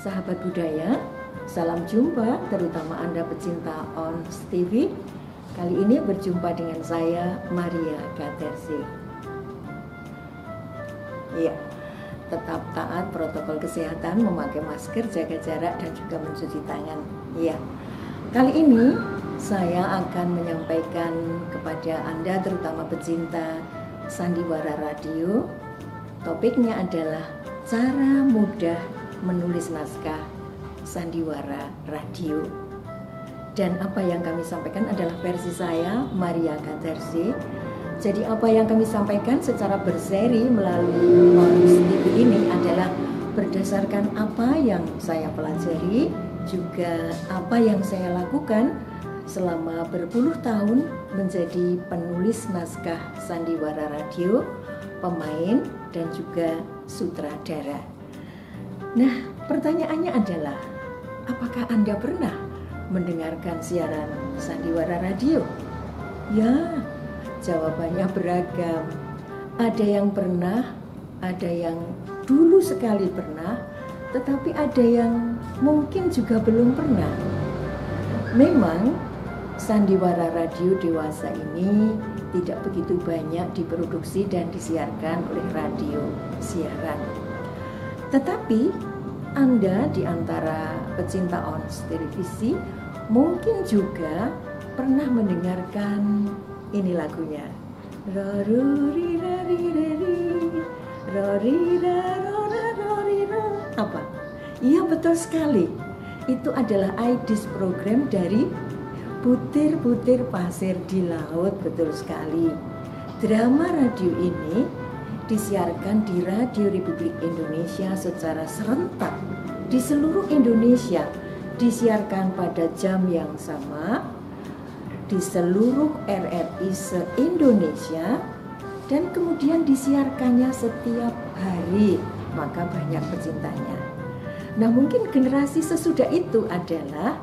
sahabat budaya, salam jumpa terutama Anda pecinta ONS TV. Kali ini berjumpa dengan saya, Maria Katersi. Ya, tetap taat protokol kesehatan, memakai masker, jaga jarak, dan juga mencuci tangan. Ya, kali ini saya akan menyampaikan kepada Anda terutama pecinta sandiwara radio. Topiknya adalah cara mudah menulis naskah sandiwara radio. Dan apa yang kami sampaikan adalah versi saya, Maria Katersi. Jadi apa yang kami sampaikan secara berseri melalui ONS TV ini adalah berdasarkan apa yang saya pelajari, juga apa yang saya lakukan selama berpuluh tahun menjadi penulis naskah sandiwara radio, pemain, dan juga sutradara. Nah, pertanyaannya adalah, apakah Anda pernah mendengarkan siaran sandiwara radio? Ya, jawabannya beragam. Ada yang pernah, ada yang dulu sekali pernah, tetapi ada yang mungkin juga belum pernah. Memang sandiwara radio dewasa ini tidak begitu banyak diproduksi dan disiarkan oleh radio siaran. Tetapi Anda di antara pecinta ONS televisi mungkin juga pernah mendengarkan ini lagunya. Apa? Iya, betul sekali. Itu adalah IDIS program dari Butir-butir pasir di laut, betul sekali. Drama radio ini disiarkan di Radio Republik Indonesia secara serentak di seluruh Indonesia, disiarkan pada jam yang sama di seluruh RRI se-Indonesia, dan kemudian disiarkannya setiap hari, maka banyak pecintanya. Nah, mungkin generasi sesudah itu adalah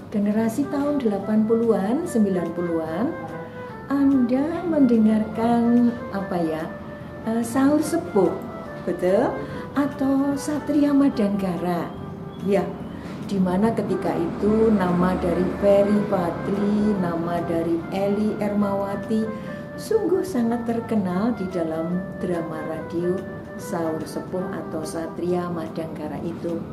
generasi tahun 80-an, 90-an, Anda mendengarkan Sahur Sepuh, betul? Atau Satria Madangkara. Ya, di mana ketika itu nama dari Ferry Fadli, nama dari Eli Ermawati sungguh sangat terkenal di dalam drama radio Sahur Sepuh atau Satria Madangkara itu.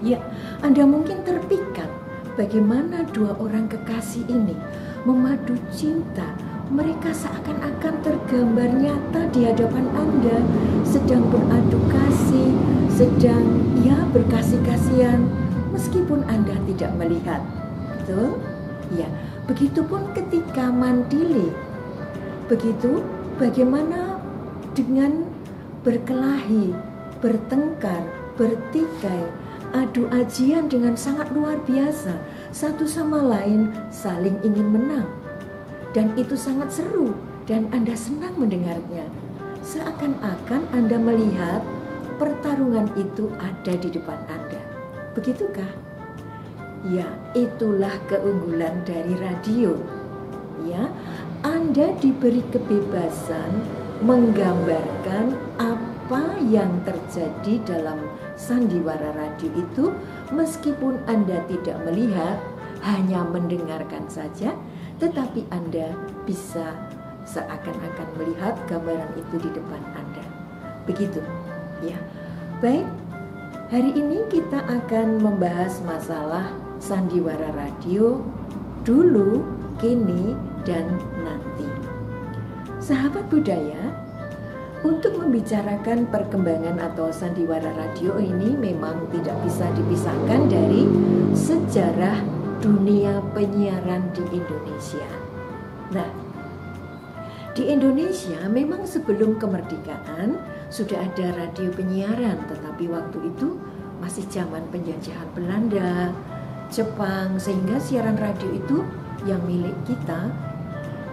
Ya, Anda mungkin terpikat bagaimana dua orang kekasih ini memadu cinta. Mereka seakan-akan tergambar nyata di hadapan Anda, sedang beradu kasih, sedang berkasih-kasihan, meskipun Anda tidak melihat. Betul? Ya, begitupun ketika Mandili. Begitu bagaimana dengan berkelahi, bertengkar, bertikai, adu ajian dengan sangat luar biasa, satu sama lain saling ingin menang, dan itu sangat seru dan Anda senang mendengarnya. Seakan-akan Anda melihat pertarungan itu ada di depan Anda. Begitukah? Ya, itulah keunggulan dari radio. Ya, Anda diberi kebebasan menggambarkan apa yang terjadi dalam sandiwara radio itu, meskipun Anda tidak melihat, hanya mendengarkan saja, tetapi Anda bisa seakan-akan melihat gambaran itu di depan Anda. Begitu, ya. Baik, hari ini kita akan membahas masalah sandiwara radio dulu, kini, dan nanti. Sahabat budaya, untuk membicarakan perkembangan atau sandiwara radio ini memang tidak bisa dipisahkan dari sejarah dunia penyiaran di Indonesia. Nah, di Indonesia memang sebelum kemerdekaan sudah ada radio penyiaran, tetapi waktu itu masih zaman penjajahan Belanda, Jepang, sehingga siaran radio itu yang milik kita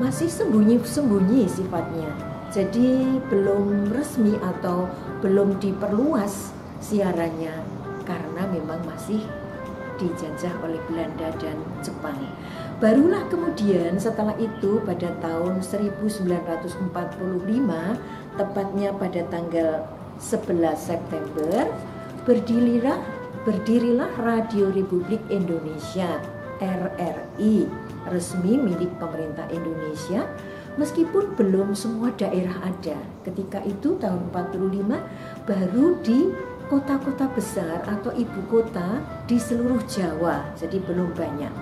masih sembunyi-sembunyi sifatnya. Jadi belum resmi atau belum diperluas siarannya karena memang masih dijajah oleh Belanda dan Jepang. Barulah kemudian setelah itu pada tahun 1945, tepatnya pada tanggal 11 September, berdirilah berdirilah Radio Republik Indonesia RRI, resmi milik pemerintah Indonesia, meskipun belum semua daerah ada. Ketika itu tahun 45 baru di kota-kota besar atau ibu kota di seluruh Jawa, jadi belum banyak.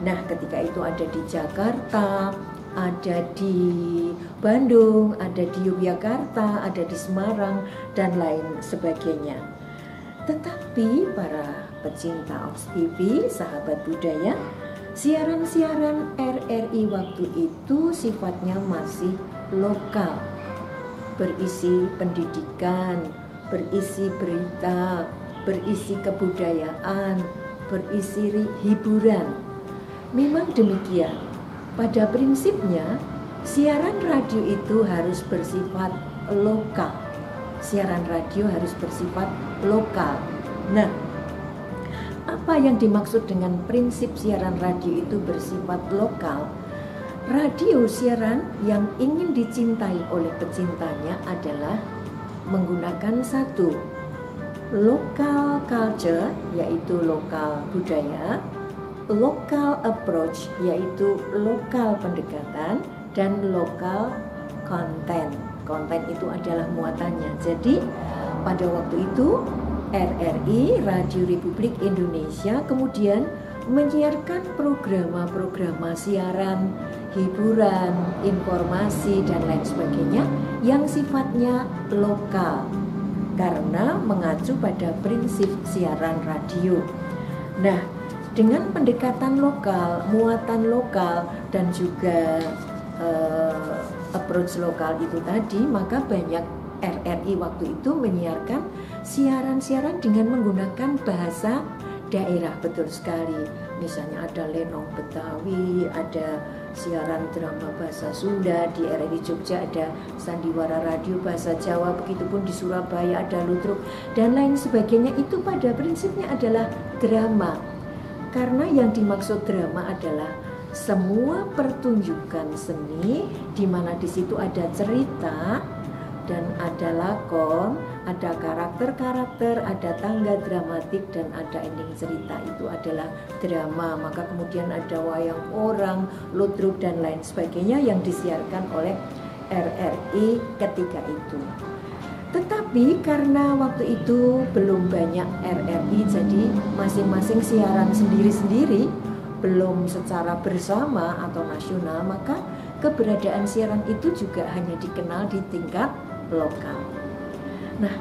Nah, ketika itu ada di Jakarta, ada di Bandung, ada di Yogyakarta, ada di Semarang, dan lain sebagainya. Tetapi para pecinta Ox TV, sahabat budaya, siaran-siaran RRI waktu itu sifatnya masih lokal, berisi pendidikan, berisi berita, berisi kebudayaan, berisi hiburan. Memang demikian. Pada prinsipnya, siaran radio itu harus bersifat lokal. Siaran radio harus bersifat lokal. Nah, apa yang dimaksud dengan prinsip siaran radio itu bersifat lokal? Radio siaran yang ingin dicintai oleh pecintanya adalah menggunakan satu, local culture, yaitu lokal budaya, local approach, yaitu lokal pendekatan, dan lokal konten. Konten itu adalah muatannya. Jadi pada waktu itu RRI, Radio Republik Indonesia, kemudian menyiarkan program siaran, hiburan, informasi, dan lain sebagainya yang sifatnya lokal karena mengacu pada prinsip siaran radio. Nah, dengan pendekatan lokal, muatan lokal, dan juga approach lokal itu tadi, maka banyak RRI waktu itu menyiarkan siaran-siaran dengan menggunakan bahasa daerah. Betul sekali. Misalnya ada Lenong Betawi, ada siaran drama bahasa Sunda, di RRI Jogja ada sandiwara radio bahasa Jawa, begitupun di Surabaya ada Ludruk, dan lain sebagainya. Itu pada prinsipnya adalah drama. Karena yang dimaksud drama adalah semua pertunjukan seni di mana di situ ada cerita dan ada lakon, ada karakter-karakter, ada tangga dramatik, dan ada ending cerita. Itu adalah drama. Maka kemudian ada wayang orang, ludruk, dan lain sebagainya yang disiarkan oleh RRI ketika itu. Tetapi karena waktu itu belum banyak RRI, jadi masing-masing siaran sendiri-sendiri, belum secara bersama atau nasional, maka keberadaan siaran itu juga hanya dikenal di tingkat lokal. Nah,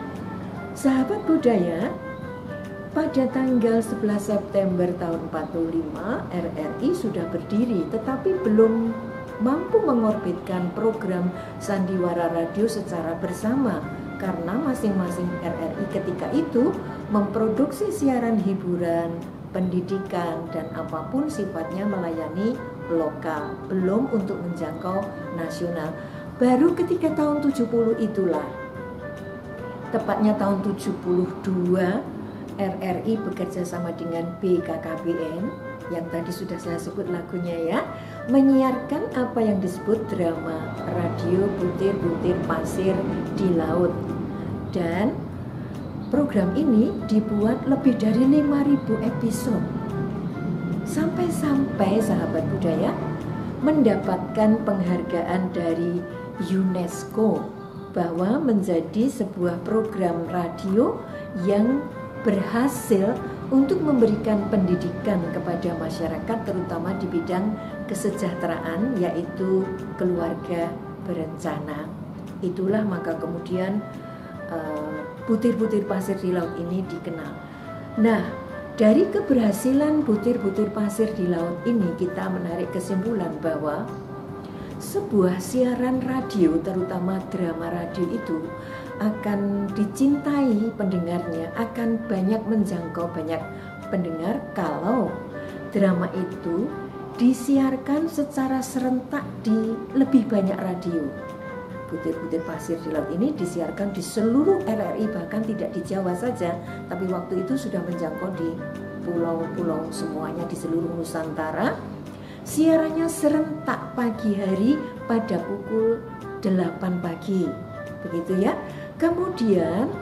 sahabat budaya, pada tanggal 11 September tahun 45 RRI sudah berdiri, tetapi belum mampu mengorbitkan program sandiwara radio secara bersama karena masing-masing RRI ketika itu memproduksi siaran hiburan, pendidikan, dan apapun sifatnya melayani lokal, belum untuk menjangkau nasional. Baru ketika tahun 70 itulah, tepatnya tahun 72, RRI bekerja sama dengan BKKBN yang tadi sudah saya sebut lagunya ya, menyiarkan apa yang disebut drama radio Butir-Butir Pasir di Laut. Dan program ini dibuat lebih dari 5.000 episode. Sampai-sampai sahabat budaya mendapatkan penghargaan dari UNESCO bahwa menjadi sebuah program radio yang berhasil untuk memberikan pendidikan kepada masyarakat, terutama di bidang kesejahteraan, yaitu keluarga berencana. Itulah maka kemudian butir-butir pasir di laut ini dikenal. Nah, dari keberhasilan butir-butir pasir di laut ini kita menarik kesimpulan bahwa sebuah siaran radio, terutama drama radio itu akan dicintai pendengarnya, akan banyak menjangkau banyak pendengar kalau drama itu disiarkan secara serentak di lebih banyak radio. Butir-butir pasir di laut ini disiarkan di seluruh RRI, bahkan tidak di Jawa saja, tapi waktu itu sudah menjangkau di pulau-pulau semuanya di seluruh Nusantara. Siarannya serentak pagi hari pada pukul 8 pagi, begitu ya. Kemudian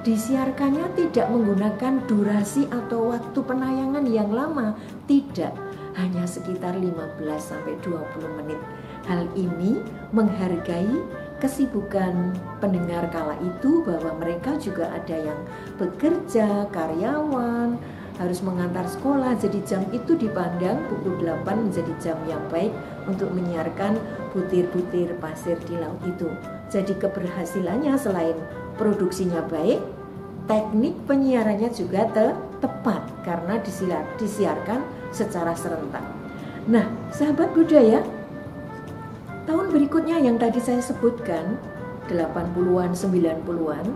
disiarkannya tidak menggunakan durasi atau waktu penayangan yang lama, tidak, hanya sekitar 15-20 menit. Hal ini menghargai kesibukan pendengar kala itu, bahwa mereka juga ada yang bekerja, karyawan, harus mengantar sekolah. Jadi jam itu dipandang pukul 8 menjadi jam yang baik untuk menyiarkan butir-butir pasir di laut itu. Jadi keberhasilannya selain produksinya baik, teknik penyiarannya juga tepat karena disiarkan secara serentak. Nah, sahabat budaya, tahun berikutnya yang tadi saya sebutkan, 80-an, 90-an,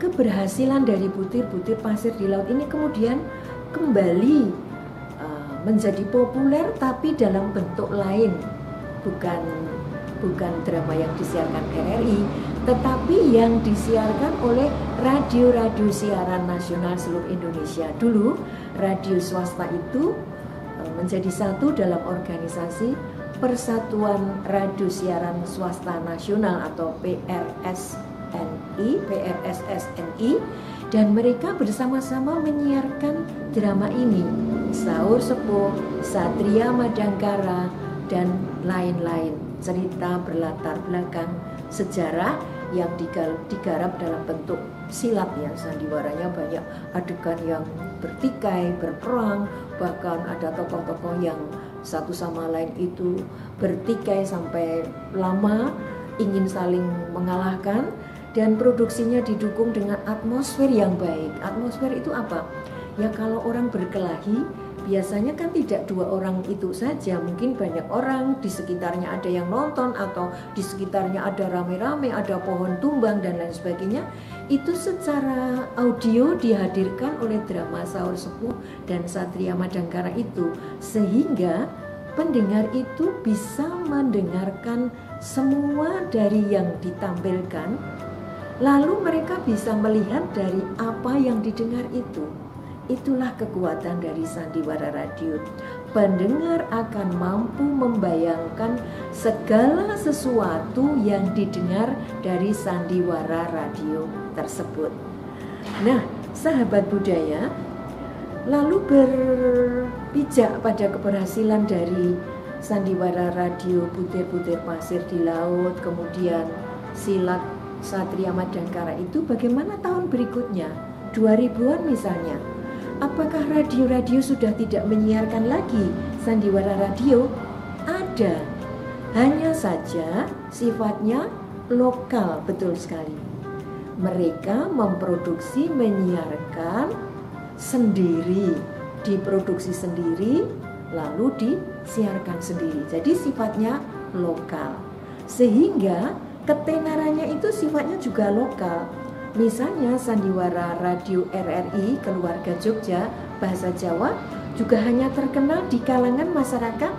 keberhasilan dari butir-butir pasir di laut ini kemudian kembali menjadi populer, tapi dalam bentuk lain, bukan drama yang disiarkan RRI, tetapi yang disiarkan oleh radio-radio siaran nasional seluruh Indonesia. Dulu radio swasta itu menjadi satu dalam organisasi Persatuan Radio Siaran Swasta Nasional atau PRSSNI, dan mereka bersama-sama menyiarkan drama ini, Saur Sepuh, Satria Madangkara, dan lain-lain, cerita berlatar belakang sejarah yang digarap dalam bentuk silat ya. Sandiwaranya banyak adegan yang bertikai, berperang, bahkan ada tokoh-tokoh yang satu sama lain itu bertikai sampai lama, ingin saling mengalahkan, dan produksinya didukung dengan atmosfer yang baik. Atmosfer itu apa? Ya kalau orang berkelahi, biasanya kan tidak dua orang itu saja, mungkin banyak orang, di sekitarnya ada yang nonton, atau di sekitarnya ada rame-rame, ada pohon tumbang dan lain sebagainya. Itu secara audio dihadirkan oleh drama Saur Sepuh dan Satria Madangkara itu, sehingga pendengar itu bisa mendengarkan semua dari yang ditampilkan, lalu mereka bisa melihat dari apa yang didengar itu. Itulah kekuatan dari sandiwara radio. Pendengar akan mampu membayangkan segala sesuatu yang didengar dari sandiwara radio tersebut. Nah, sahabat budaya, lalu berpijak pada keberhasilan dari sandiwara radio butir-butir pasir di laut, kemudian silat Satria Madangkara itu, bagaimana tahun berikutnya, 2000-an misalnya? Apakah radio-radio sudah tidak menyiarkan lagi sandiwara radio? Ada, hanya saja sifatnya lokal, betul sekali. Mereka memproduksi, menyiarkan sendiri, diproduksi sendiri, lalu disiarkan sendiri. Jadi sifatnya lokal, sehingga ketenarannya itu sifatnya juga lokal. Misalnya sandiwara radio RRI Keluarga Jogja bahasa Jawa juga hanya terkenal di kalangan masyarakat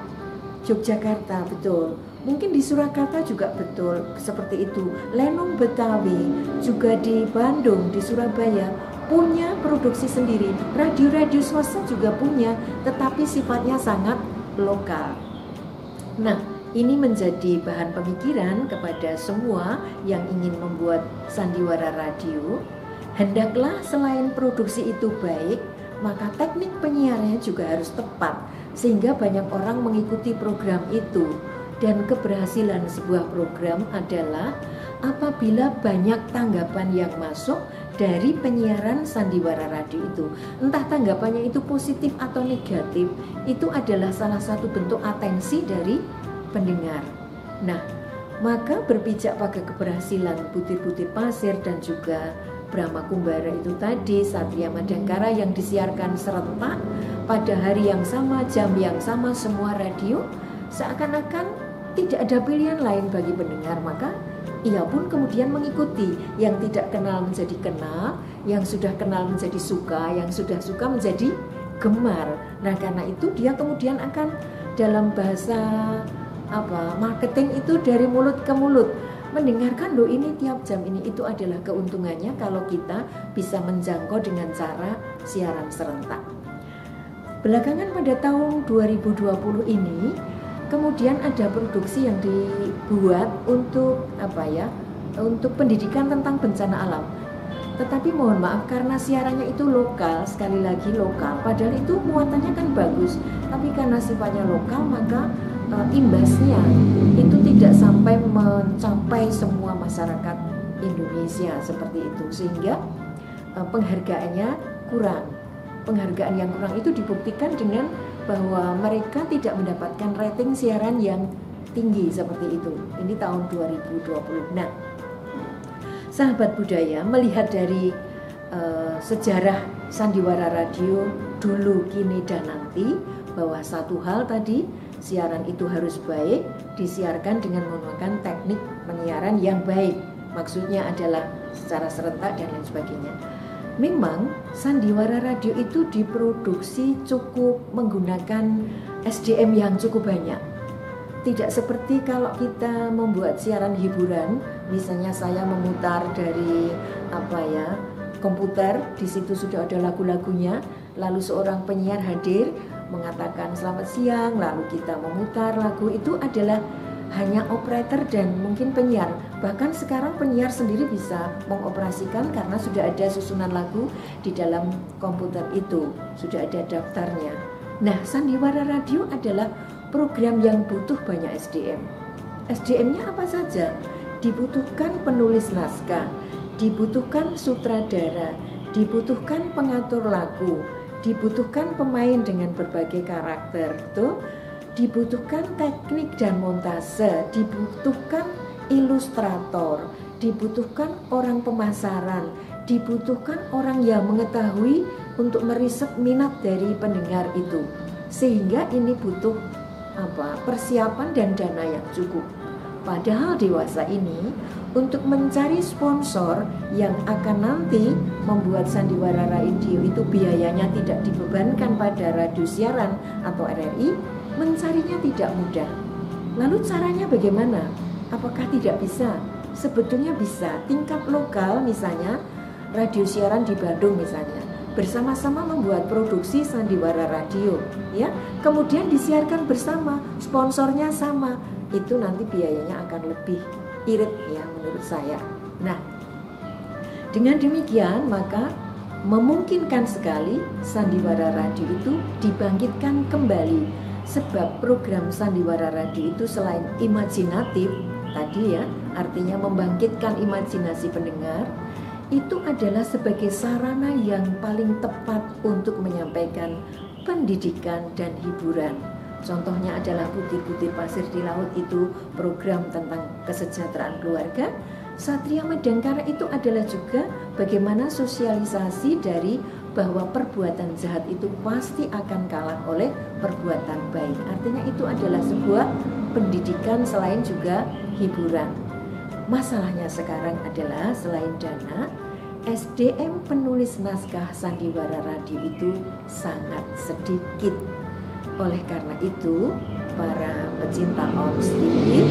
Yogyakarta, betul. Mungkin di Surakarta juga betul, seperti itu. Lenong Betawi juga di Bandung, di Surabaya punya produksi sendiri. Radio-radio swasta juga punya, tetapi sifatnya sangat lokal. Nah, ini menjadi bahan pemikiran kepada semua yang ingin membuat sandiwara radio. Hendaklah selain produksi itu baik, maka teknik penyiarannya juga harus tepat, sehingga banyak orang mengikuti program itu. Dan keberhasilan sebuah program adalah apabila banyak tanggapan yang masuk dari penyiaran sandiwara radio itu. Entah tanggapannya itu positif atau negatif, itu adalah salah satu bentuk atensi dari pendengar. Nah, maka berpijak pada keberhasilan butir-butir pasir dan juga Brahma Kumbara itu tadi, Satria Madangkara yang disiarkan serentak pada hari yang sama, jam yang sama, semua radio, seakan-akan tidak ada pilihan lain bagi pendengar. Maka ia pun kemudian mengikuti, yang tidak kenal menjadi kenal, yang sudah kenal menjadi suka, yang sudah suka menjadi gemar. Nah, karena itu dia kemudian akan dalam bahasa marketing itu dari mulut ke mulut, mendengarkan loh ini tiap jam ini. Itu adalah keuntungannya kalau kita bisa menjangkau dengan cara siaran serentak. Belakangan pada tahun 2020 ini kemudian ada produksi yang dibuat untuk untuk pendidikan tentang bencana alam. Tetapi mohon maaf, karena siarannya itu lokal, sekali lagi lokal, padahal itu muatannya kan bagus, tapi karena sifatnya lokal maka imbasnya itu tidak sampai mencapai semua masyarakat Indonesia seperti itu, sehingga penghargaannya kurang. Penghargaan yang kurang itu dibuktikan dengan bahwa mereka tidak mendapatkan rating siaran yang tinggi seperti itu. Ini tahun 2020. Nah, sahabat budaya, melihat dari sejarah sandiwara radio dulu, kini, dan nanti, bahwa satu hal tadi, siaran itu harus baik, disiarkan dengan menggunakan teknik penyiaran yang baik. Maksudnya adalah secara serentak dan lain sebagainya. Memang sandiwara radio itu diproduksi cukup menggunakan SDM yang cukup banyak. Tidak seperti kalau kita membuat siaran hiburan, misalnya saya memutar dari komputer, di situ sudah ada lagu-lagunya, lalu seorang penyiar hadir mengatakan selamat siang, lalu kita memutar lagu, itu adalah hanya operator dan mungkin penyiar. Bahkan sekarang penyiar sendiri bisa mengoperasikan karena sudah ada susunan lagu di dalam komputer itu, sudah ada daftarnya. Nah, sandiwara radio adalah program yang butuh banyak SDM. SDM-nya apa saja? Dibutuhkan penulis naskah, dibutuhkan sutradara, dibutuhkan pengatur lagu, dibutuhkan pemain dengan berbagai karakter, dibutuhkan teknik dan montase, dibutuhkan ilustrator, dibutuhkan orang pemasaran, dibutuhkan orang yang mengetahui untuk meriset minat dari pendengar itu. Sehingga ini butuh persiapan dan dana yang cukup. Padahal dewasa ini untuk mencari sponsor yang akan nanti membuat sandiwara radio itu biayanya tidak dibebankan pada radio siaran atau RRI, mencarinya tidak mudah. Lalu caranya bagaimana? Apakah tidak bisa? Sebetulnya bisa. Tingkat lokal misalnya, radio siaran di Bandung misalnya, bersama-sama membuat produksi sandiwara radio, ya. Kemudian disiarkan bersama, sponsornya sama. Itu nanti biayanya akan lebih irit ya menurut saya. Nah, dengan demikian maka memungkinkan sekali sandiwara radio itu dibangkitkan kembali, sebab program sandiwara radio itu selain imajinatif tadi ya, artinya membangkitkan imajinasi pendengar, itu adalah sebagai sarana yang paling tepat untuk menyampaikan pendidikan dan hiburan. Contohnya adalah Butir-Butir Pasir di Laut, itu program tentang kesejahteraan keluarga. Satria Medangkara itu adalah juga bagaimana sosialisasi dari bahwa perbuatan jahat itu pasti akan kalah oleh perbuatan baik. Artinya itu adalah sebuah pendidikan selain juga hiburan. Masalahnya sekarang adalah selain dana, SDM penulis naskah sandiwara radio itu sangat sedikit. Oleh karena itu, para pecinta OMS-TV,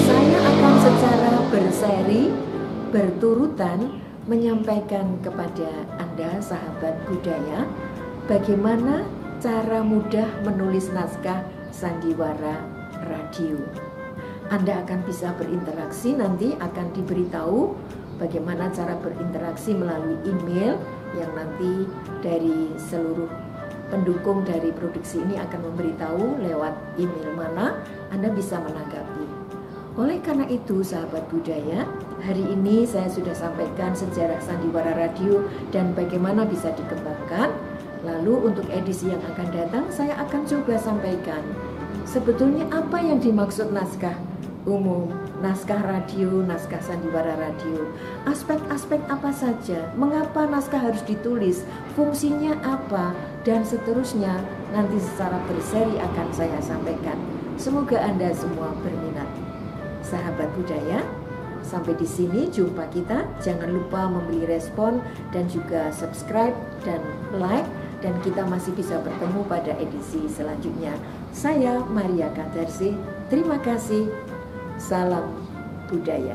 saya akan secara berseri, berturutan menyampaikan kepada Anda sahabat budaya bagaimana cara mudah menulis naskah sandiwara radio. Anda akan bisa berinteraksi, nanti akan diberitahu bagaimana cara berinteraksi melalui email yang nanti dari seluruh pendukung dari produksi ini akan memberitahu lewat email mana Anda bisa menanggapi. Oleh karena itu sahabat budaya, hari ini saya sudah sampaikan sejarah sandiwara radio dan bagaimana bisa dikembangkan. Lalu untuk edisi yang akan datang saya akan coba sampaikan sebetulnya apa yang dimaksud naskah umum, naskah radio, naskah sandiwara radio, aspek-aspek apa saja, mengapa naskah harus ditulis, fungsinya apa, dan seterusnya nanti secara berseri akan saya sampaikan. Semoga Anda semua berminat. Sahabat budaya, sampai di sini jumpa kita. Jangan lupa memberi respon dan juga subscribe dan like, dan kita masih bisa bertemu pada edisi selanjutnya. Saya Maria Kadarsi, terima kasih. Salam budaya.